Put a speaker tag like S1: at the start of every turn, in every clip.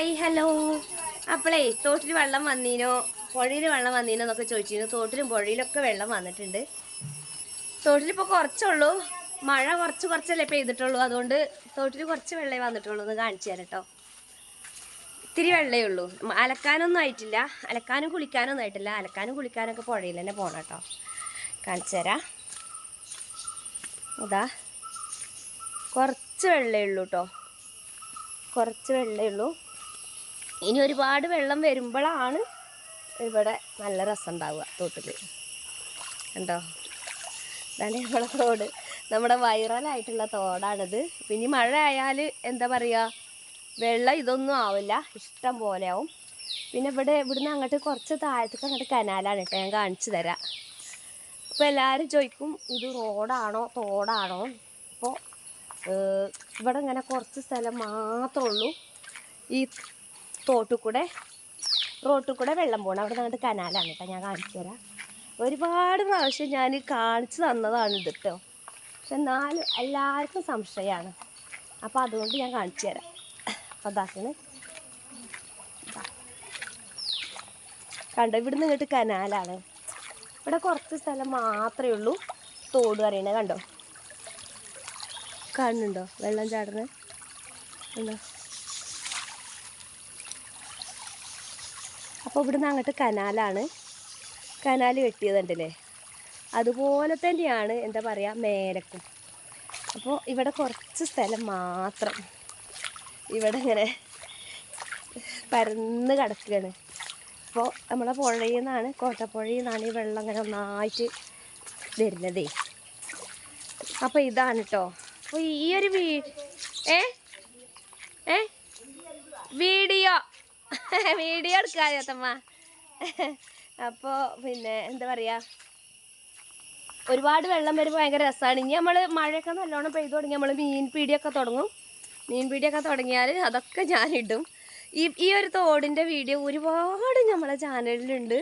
S1: Hi hello. അപ്പോളേ തോട്ടിൽ വെള്ളം വന്നീനോ പുഴയിൽ വെള്ളം വന്നീനോ എന്നൊക്കെ ചോദിച്ചിരുന്നു. തോട്ടിലും പുഴയിലൊക്കെ വെള്ളം വന്നിട്ടുണ്ട്. തോട്ടിലിപ്പോൾ കുറച്ചുള്ളൂ, മഴ കുറച്ചല്ലേ പെയ്തിട്ടുള്ളൂ. അതുകൊണ്ട് തോട്ടിൽ കുറച്ച് വെള്ളമേ വന്നിട്ടുള്ളൂ. എന്ന് കാണിച്ചു തരാം കേട്ടോ. ഇത്തിരി വെള്ളമേ ഉള്ളൂ. അലക്കാനൊന്നും ആയിട്ടില്ല, അലക്കാനും കുളിക്കാനൊന്നും ആയിട്ടില്ല. അലക്കാനും കുളിക്കാനൊക്കെ പുഴയിൽ തന്നെ പോകണം കേട്ടോ. കാണിച്ചു തരാം. അതാ കുറച്ച് വെള്ളമേ ഉള്ളൂ കേട്ടോ, കുറച്ച് വെള്ളമേ ഉള്ളൂ. ഇനി ഒരുപാട് വെള്ളം വരുമ്പോഴാണ് ഇവിടെ നല്ല രസം ഉണ്ടാവുക തോട്ടിൽ. കണ്ടോ, ഇതാണ് നമ്മളെ തോട്. നമ്മുടെ വൈറലായിട്ടുള്ള തോടാണിത്. പിന്നെ മഴ ആയാൽ എന്താ പറയുക, വെള്ളം ഇതൊന്നും ആവില്ല, ഇഷ്ടം പോലെ ആവും. പിന്നെ ഇവിടുന്ന് അങ്ങോട്ട് കുറച്ച് താഴത്തേക്ക് അങ്ങോട്ട് കനാലാണ് കേട്ടോ. ഞാൻ കാണിച്ചു തരാം. അപ്പോൾ എല്ലാവരും ചോദിക്കും ഇത് റോഡാണോ തോടാണോ. അപ്പോൾ ഇവിടെ ഇങ്ങനെ കുറച്ച് സ്ഥലം മാത്രമേ ഉള്ളൂ ഈ റോട്ടിൽ കൂടെ വെള്ളം പോകണം. അവിടെ നിന്നിട്ട് കനാലാണ് കേട്ടോ. ഞാൻ കാണിച്ചു തരാം. ഒരുപാട് പ്രാവശ്യം ഞാൻ കാണിച്ചു തന്നതാണ് ഇത് കേട്ടോ. പക്ഷെ എന്നാലും എല്ലാവർക്കും സംശയമാണ്. അപ്പോൾ അതുകൊണ്ട് ഞാൻ കാണിച്ചു തരാം. അപ്പോൾ അതാക്കണ് കണ്ടോ, ഇവിടുന്ന് ഇങ്ങോട്ട് കനാലാണ്. ഇവിടെ കുറച്ച് സ്ഥലം മാത്രമേ ഉള്ളൂ തോട് പറയുന്നത്. കണ്ടോ, കാണുന്നുണ്ടോ വെള്ളം ചാടുന്നത്? ഉണ്ടോ? അപ്പോൾ ഇവിടുന്ന് അങ്ങോട്ട് കനാലാണ്. കനാൽ വെട്ടിയതുണ്ടല്ലേ, അതുപോലെ തന്നെയാണ് എന്താ പറയുക മേലക്കും. അപ്പോൾ ഇവിടെ കുറച്ച് സ്ഥലം മാത്രം ഇവിടെ ഇങ്ങനെ പരന്ന് കിടക്കുകയാണ്. അപ്പോൾ നമ്മളെ പുഴയിൽ നിന്നാണ്, കോട്ടപ്പുഴയിൽ നിന്നാണ് ഈ വെള്ളം ഇങ്ങനെ ഒന്നായിട്ട് വരുന്നതേ. അപ്പോൾ ഇതാണ് കേട്ടോ. അപ്പോൾ ഈ ഒരു വീഡിയോ എടുക്കാത്തമ്മ. അപ്പോൾ പിന്നെ എന്താ പറയുക, ഒരുപാട് വെള്ളം വരുമ്പോൾ ഭയങ്കര രസമാണ്. ഇനി നമ്മൾ മഴയൊക്കെ നല്ലോണം പെയ്തു തുടങ്ങി നമ്മൾ മീൻ പീടിയൊക്കെ തുടങ്ങിയാൽ അതൊക്കെ ഞാനിടും. ഈ ഒരു തോടിൻ്റെ വീഡിയോ ഒരുപാട് നമ്മളെ ചാനലിലുണ്ട്,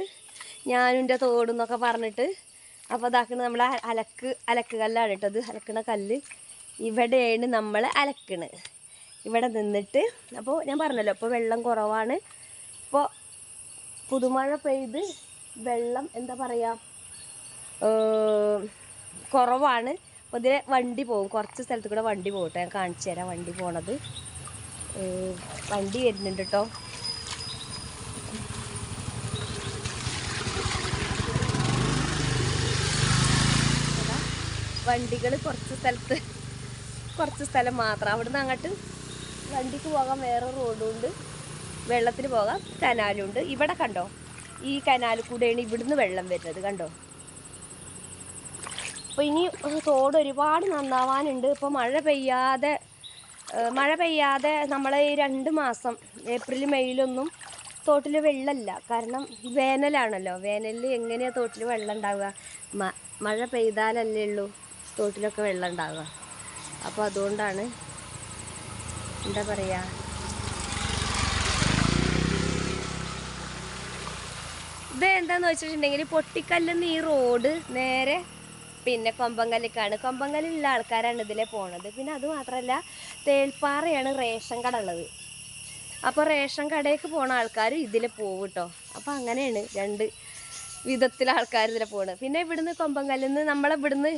S1: ഞാനുൻ്റെ തോടെന്നൊക്കെ പറഞ്ഞിട്ട്. അപ്പോൾ അതാക്കണ നമ്മൾ അലക്ക് കല്ലാണ് കേട്ടോ. അത് അലക്കണ കല്ല് ഇവിടെയാണ് നമ്മൾ അലക്കണത്, ഇവിടെ നിന്നിട്ട്. അപ്പോൾ ഞാൻ പറഞ്ഞല്ലോ ഇപ്പോൾ വെള്ളം കുറവാണ്. ഇപ്പോൾ പുതുമഴ പെയ്ത് വെള്ളം എന്താ പറയുക കുറവാണ്. അപ്പോൾ ഇതിലെ വണ്ടി പോകും, കുറച്ച് സ്ഥലത്ത് കൂടെ വണ്ടി പോകട്ടെ. ഞാൻ കാണിച്ചു തരാം വണ്ടി പോണത്. വണ്ടി വരുന്നുണ്ട് കേട്ടോ. വണ്ടികൾ കുറച്ച് സ്ഥലം മാത്രം. അവിടുന്ന് അങ്ങോട്ട് വണ്ടിക്ക് പോകാൻ വേറെ റോഡുണ്ട്, വെള്ളത്തിന് പോകാൻ കനാലുണ്ട്. ഇവിടെ കണ്ടോ, ഈ കനാലിൽ കൂടെയാണ് ഇവിടുന്ന് വെള്ളം വരുന്നത്. കണ്ടോ. അപ്പോൾ ഇനി തോട് ഒരുപാട് നന്നാവാനുണ്ട്. ഇപ്പോൾ മഴ പെയ്യാതെ നമ്മൾ ഈ 2 മാസം ഏപ്രിൽ മെയ്യിലൊന്നും തോട്ടിൽ വെള്ളമില്ല. കാരണം വേനലാണല്ലോ. വേനലിൽ എങ്ങനെയാണ് തോട്ടിൽ വെള്ളം ഉണ്ടാവുക? മഴ പെയ്താലല്ലേ ഉള്ളൂ തോട്ടിലൊക്കെ വെള്ളം ഉണ്ടാവുക. അപ്പോൾ അതുകൊണ്ടാണ് എന്താ പറയുക, ഇത് എന്താണെന്ന് വെച്ചിട്ടുണ്ടെങ്കിൽ പൊട്ടിക്കല്ലിന്ന് ഈ റോഡ് നേരെ പിന്നെ കൊമ്പങ്കല്ലിക്കാണ്. കൊമ്പങ്കല്ലിലുള്ള ആൾക്കാരാണ് ഇതിലെ പോണത്. പിന്നെ അതുമാത്രമല്ല തേൾപ്പാറയാണ് റേഷൻ കട ഉള്ളത്. അപ്പോൾ റേഷൻ കടയിലേക്ക് പോണ ആൾക്കാർ ഇതിലെ പോകും കേട്ടോ. അപ്പോൾ അങ്ങനെയാണ് 2 വിധത്തിലെ ആൾക്കാർ ഇതിലെ പോണത്. പിന്നെ ഇവിടുന്ന് കൊമ്പങ്കല്ലിന്ന് നമ്മളിവിടുന്ന്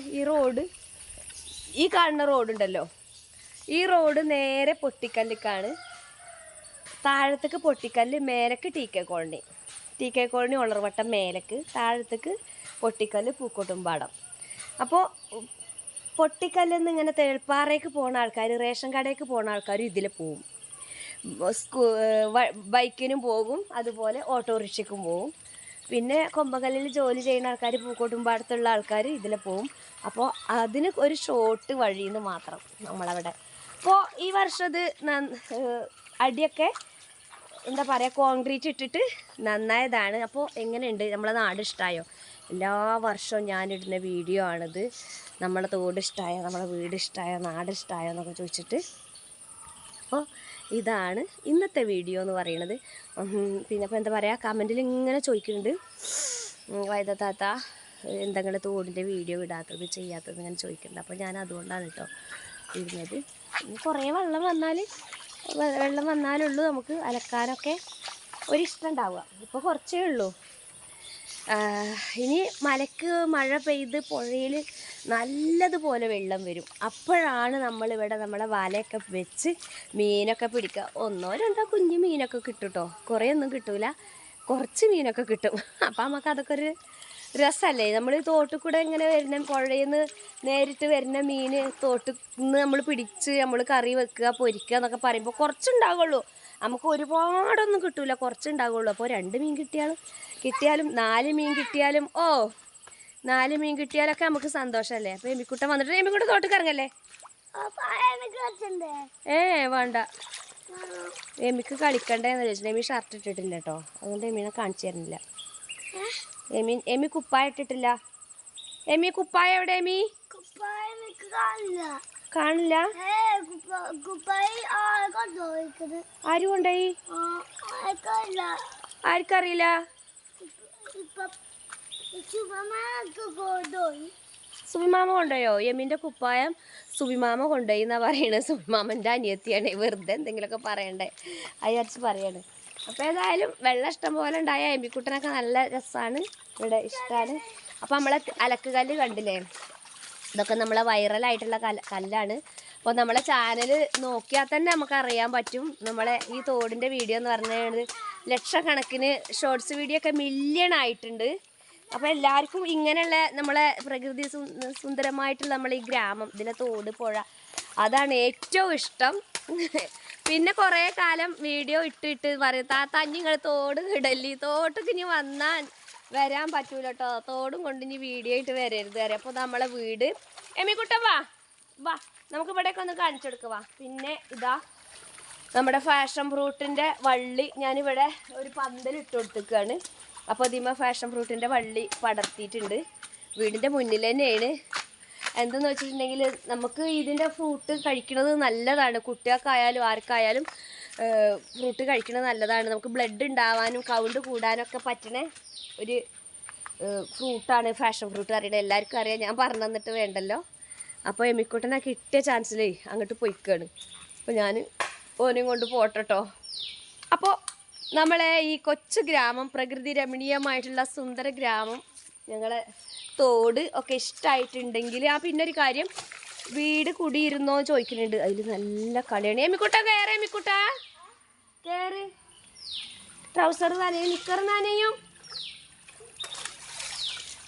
S1: ഈ കാണുന്ന റോഡുണ്ടല്ലോ, ഈ റോഡ് നേരെ പൊട്ടിക്കല്ലിക്കാണ്. താഴത്തേക്ക് പൊട്ടിക്കല്ല്, മേലക്ക് ടി കെ കോളനി ഉളർവട്ടം മേലക്ക്, താഴത്തേക്ക് പൊട്ടിക്കല്ല് പൂക്കോട്ടുംപാടം. അപ്പോൾ പൊട്ടിക്കല്ലിൽ ഇങ്ങനെ തേൾപ്പാറയ്ക്ക് പോകുന്ന ആൾക്കാർ, റേഷൻ കടയ്ക്ക് പോകുന്ന ആൾക്കാർ ഇതിൽ പോവും. ബൈക്കിനും പോകും, അതുപോലെ ഓട്ടോറിക്ഷയ്ക്കും പോകും. പിന്നെ കൊമ്പങ്കല്ലിൽ ജോലി ചെയ്യുന്ന ആൾക്കാർ, പൂക്കോട്ടുംപാടത്തുള്ള ആൾക്കാർ ഇതിൽ പോവും. അപ്പോൾ അതിന് ഒരു ഷോർട്ട് വഴിയെന്ന് മാത്രം നമ്മളവിടെ. അപ്പോൾ ഈ വർഷം ഇത് അടിയൊക്കെ എന്താ പറയുക കോൺക്രീറ്റ് ഇട്ടിട്ട് നന്നായതാണ്. അപ്പോൾ എങ്ങനെയുണ്ട്, നമ്മളെ നാട് ഇഷ്ടമായോ? എല്ലാ വർഷവും ഞാനിടുന്ന വീഡിയോ ആണിത്. നമ്മളെ തോട് ഇഷ്ടമായോ, നമ്മളെ വീട് ഇഷ്ടമായോ, നാട് ഇഷ്ടമായോ എന്നൊക്കെ ചോദിച്ചിട്ട്. അപ്പോൾ ഇതാണ് ഇന്നത്തെ വീഡിയോ എന്ന് പറയുന്നത്. പിന്നെ അപ്പോൾ എന്താ പറയുക, കമൻറ്റിൽ ഇങ്ങനെ ചോദിക്കുന്നുണ്ട്, വൈദത്താത്ത എന്തെങ്കിലും തോടിൻ്റെ വീഡിയോ ഇടാത്തത് ചെയ്യാത്തത് ഇങ്ങനെ ചോദിക്കുന്നുണ്ട്. അപ്പോൾ ഞാൻ അതുകൊണ്ടാണ് കേട്ടോ ഇടുന്നത്. കുറേ വെള്ളം വന്നാൽ വെള്ളം വന്നാലുള്ളൂ നമുക്ക് അലക്കാനൊക്കെ ഒരിഷ്ടം ഉണ്ടാവുക. ഇപ്പോൾ കുറച്ചേ ഉള്ളൂ. ഇനി മഴ പെയ്ത് പുഴയിൽ നല്ലതുപോലെ വെള്ളം വരും. അപ്പോഴാണ് നമ്മളിവിടെ നമ്മളെ വലയൊക്കെ വെച്ച് മീനൊക്കെ പിടിക്കുക. 1-2 കുഞ്ഞു മീനൊക്കെ കിട്ടും കേട്ടോ. കുറേ ഒന്നും കിട്ടൂല, കുറച്ച് മീനൊക്കെ കിട്ടും. അപ്പം നമുക്ക് അതൊക്കെ ഒരു രസമല്ലേ. നമ്മൾ തോട്ടിൽ കൂടെ ഇങ്ങനെ വരുന്ന പുഴയിൽ നിന്ന് നേരിട്ട് വരുന്ന മീൻ തോട്ടിൽ നിന്ന് നമ്മൾ പിടിച്ച് നമ്മൾ കറി വെക്കുക പൊരിക്കുക എന്നൊക്കെ പറയുമ്പോൾ കുറച്ചുണ്ടാകുള്ളൂ. നമുക്ക് ഒരുപാടൊന്നും കിട്ടൂല, കുറച്ചുണ്ടാകുള്ളൂ. അപ്പോൾ 2 മീൻ കിട്ടിയാലും 4 മീൻ കിട്ടിയാലും 4 മീൻ കിട്ടിയാലൊക്കെ നമുക്ക് സന്തോഷമല്ലേ. അപ്പോൾ എമ്മിക്കുട്ടൻ വന്നിട്ട് എമ്മിക്കുട്ടൻ തോട്ടിൽ ഇറങ്ങല്ലേ? വേണ്ട, എമ്മിക്ക് കളിക്കണ്ടേന്ന് ചോദിച്ചിട്ട് എമ്മി ഷർട്ട് ഇട്ടിട്ടില്ല കേട്ടോ. അതുകൊണ്ട് എമ്മീനെ കാണിച്ചു തരുന്നില്ല. എമ്മി കുപ്പായ ഇട്ടിട്ടില്ല. എമ്മി കുപ്പായ എവിടെ? എമ്മി കാണില്ല. ആര് കൊണ്ടുപോയി? ആർക്കറിയില്ല. സുബിമാമ കൊണ്ടുപോയോ? എമ്മിൻ്റെ കുപ്പായം സുബിമാമ കൊണ്ടുപോയി എന്നാ പറയണത്. സുബിമാമൻ്റെ അനിയത്തിയാണ്. വെറുതെ എന്തെങ്കിലുമൊക്കെ പറയണ്ടേ അയച്ച് പറയാണ്. അപ്പോൾ ഏതായാലും വെള്ളം ഇഷ്ടം പോലെ ഉണ്ടായ എമ്മിക്കുട്ടനൊക്കെ നല്ല രസമാണ്, ഇവിടെ ഇഷ്ടമാണ്. അപ്പോൾ നമ്മളെ അലക്കുകല്ല് കണ്ടില്ലേ, ഇതൊക്കെ നമ്മളെ വൈറലായിട്ടുള്ള കല്ലാണ്. അപ്പോൾ നമ്മളെ ചാനൽ നോക്കിയാൽ തന്നെ നമുക്കറിയാൻ പറ്റും. നമ്മളെ ഈ തോടിൻ്റെ വീഡിയോ എന്ന് പറഞ്ഞത് ലക്ഷക്കണക്കിന് ഷോർട്സ് വീഡിയോ ഒക്കെ മില്യൺ ആയിട്ടുണ്ട്. അപ്പോൾ എല്ലാവർക്കും ഇങ്ങനെയുള്ള നമ്മളെ പ്രകൃതി സുന്ദരമായിട്ടുള്ള നമ്മളെ ഈ ഗ്രാമം, ഇതിലെ തോട് പുഴ, അതാണ് ഏറ്റവും ഇഷ്ടം. പിന്നെ കുറേ കാലം വീഡിയോ ഇട്ടിട്ട് പറയും, താത്ത നിങ്ങൾ തോട് ഇടല്ലി, തോട്ടക്ക് ഇനി വരാൻ പറ്റൂല കേട്ടോ, തോടും കൊണ്ട് ഇനി വീഡിയോ ഇട്ട് വരരുത് അറിയാം. അപ്പോൾ നമ്മളെ വീട് എമ്മിക്കുട്ടൻ വാ നമുക്ക് ഇവിടെയൊക്കെ ഒന്ന് കാണിച്ചു കൊടുക്കുക. പിന്നെ ഇതാ നമ്മുടെ ഫാഷൻ ഫ്രൂട്ടിൻ്റെ വള്ളി ഞാനിവിടെ ഒരു പന്തൽ ഇട്ട് കൊടുത്തേക്കാണ്. അപ്പോൾ ഇതിമ ഫാഷൻ ഫ്രൂട്ടിൻ്റെ വള്ളി പടർത്തിയിട്ടുണ്ട്. വീടിൻ്റെ മുന്നിൽ തന്നെയാണ്. എന്തെന്ന് വെച്ചിട്ടുണ്ടെങ്കിൽ നമുക്ക് ഇതിൻ്റെ ഫ്രൂട്ട് കഴിക്കുന്നത് നല്ലതാണ്. കുട്ടികൾക്കായാലും ആർക്കായാലും ഫ്രൂട്ട് കഴിക്കുന്നത് നല്ലതാണ്. നമുക്ക് ബ്ലഡ് ഉണ്ടാവാനും കൗണ്ട് കൂടാനൊക്കെ പറ്റുന്ന ഒരു ഫ്രൂട്ടാണ് ഫാഷൻ ഫ്രൂട്ട് അറിയണത്. എല്ലാവർക്കും അറിയാം, ഞാൻ പറഞ്ഞു തന്നിട്ട് വേണ്ടല്ലോ. അപ്പോൾ എമ്മിക്കുട്ടനെ കിട്ടിയ ചാൻസിലേ അങ്ങോട്ട് പൊയ്ക്കാണ്. അപ്പോൾ ഞാൻ ഓനെയും കൊണ്ട് പോട്ടോ. അപ്പോൾ നമ്മളെ ഈ കൊച്ചു ഗ്രാമം, പ്രകൃതി രമണീയമായിട്ടുള്ള സുന്ദര ഗ്രാമം, ഞങ്ങളെ തോട് ഒക്കെ ഇഷ്ടമായിട്ടുണ്ടെങ്കിൽ പിന്നൊരു കാര്യം, വീട് കുടിയിരുന്നോ ചോദിക്കുന്നുണ്ട്. അതിൽ നല്ല കളിയാണ്. എമ്മിക്കുട്ട കയറി, എമ്മിക്കുട്ട കയറി. ട്രൗസർ നനയും, നിക്കർ നനയും.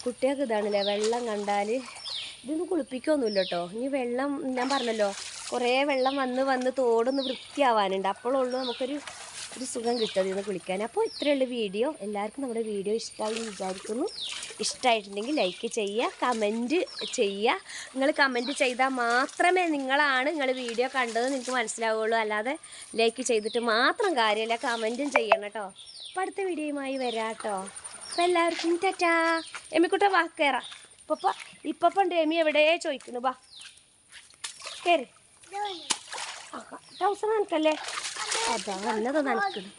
S1: കുട്ടികൾക്ക് ഇതാണല്ലേ വെള്ളം കണ്ടാൽ ഇതൊന്നും കുളിപ്പിക്കൊന്നുമില്ല കേട്ടോ. ഇനി വെള്ളം ഞാൻ പറഞ്ഞല്ലോ കുറേ വെള്ളം വന്ന് തോടൊന്ന് വൃത്തിയാവാനുണ്ട്. അപ്പോഴുള്ളൂ നമുക്കൊരു സുഖം കിട്ടും ഇന്ന് കുളിക്കാൻ. അപ്പോൾ ഇത്രയുള്ള വീഡിയോ. എല്ലാവർക്കും നമ്മുടെ വീഡിയോ ഇഷ്ടമായി വിചാരിക്കുന്നു. ഇഷ്ടമായിട്ടുണ്ടെങ്കിൽ ലൈക്ക് ചെയ്യുക, കമൻറ്റ് ചെയ്യുക. നിങ്ങൾ കമൻറ്റ് ചെയ്താൽ മാത്രമേ നിങ്ങൾ വീഡിയോ കണ്ടതെന്ന് എനിക്ക് മനസ്സിലാവുള്ളൂ. അല്ലാതെ ലൈക്ക് ചെയ്തിട്ട് മാത്രം കാര്യമില്ല, കമൻറ്റും ചെയ്യണം കേട്ടോ. അപ്പോൾ അടുത്ത വീഡിയോയുമായി വരാം കേട്ടോ. അപ്പോൾ എല്ലാവർക്കും ടാറ്റാ. എമ്മിക്കുട്ട വാ കയറാം. ഇപ്പം ഉണ്ട് എമ്മി എവിടെ ചോദിക്കുന്നു. വാ കയറി. ട്രൗസർ നനക്കല്ലേ? അതാ നല്ലതാ നനക്കുന്നത്.